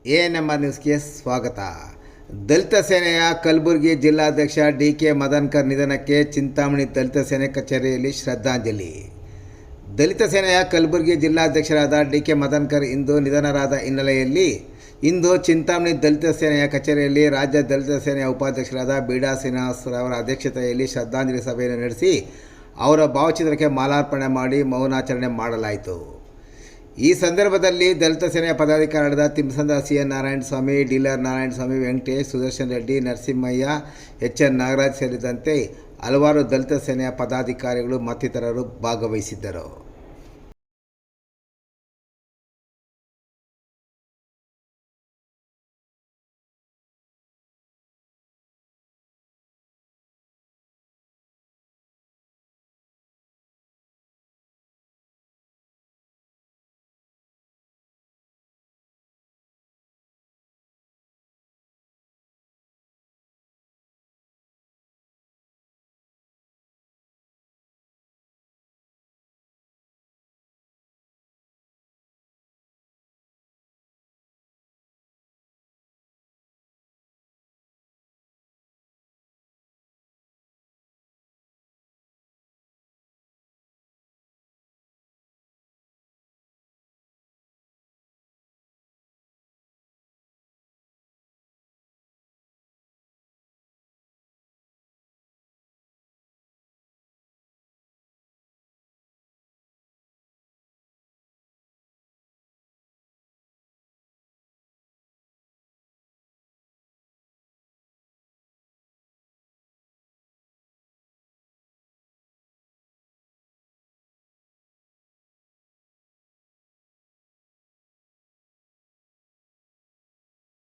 ANMR ನ್ಯೂಸ್ಗೆ ಸ್ವಾಗತ. ದಲಿತ ಸೇನೆಯ ಕಲಬುರಗಿ ಜಿಲ್ಲಾಧ್ಯಕ್ಷ DK ಮದನ್ಕರ್ ನಿಧನಕ್ಕೆ ಚಿಂತಾಮಣಿ ದಲಿತ ಸೇನೆ ಕಚೇರಿಯಲ್ಲಿ ಶ್ರದ್ಧಾಂಜಲಿ. ದಲಿತ ಸೇನೆಯ ಕಲಬುರಗಿ ಜಿಲ್ಲಾಧ್ಯಕ್ಷರಾದ DK ಮದನ್ಕರ್ ಇಂದು ನಿಧನರಾದ ಹಿನ್ನೆಲೆಯಲ್ಲಿ ಇಂದು ಚಿಂತಾಮಣಿ ದಲಿತ ಸೇನೆಯ ಕಚೇರಿಯಲ್ಲಿ ರಾಜ್ಯ ದಲಿತ ಸೇನೆಯ ಉಪಾಧ್ಯಕ್ಷರಾದ ಬೀಡಾ ಶ್ರೀನಿವಾಸರವರ ಅಧ್ಯಕ್ಷತೆಯಲ್ಲಿ ಶ್ರದ್ಧಾಂಜಲಿ ಸಭೆಯನ್ನು ನಡೆಸಿ ಅವರ ಭಾವಚಿತ್ರಕ್ಕೆ ಮಾಲಾರ್ಪಣೆ ಮಾಡಿ ಮೌನಾಚರಣೆ ಮಾಡಲಾಯಿತು. ಈ ಸಂದರ್ಭದಲ್ಲಿ ದಲಿತ ಸೇನೆಯ ಪದಾಧಿಕಾರಿಗಳಾದ Timmasandra CN Narayanaswamy, dealer Narayanaswamy, Venkatesh, Sudarshan Reddy, Narasimhaiah, HN Nagaraj ಸೇರಿದಂತೆ ಹಲವಾರು ದಲಿತ ಸೇನೆಯ ಪದಾಧಿಕಾರಿಗಳು ಮತ್ತಿತರರು ಭಾಗವಹಿಸಿದ್ದರು.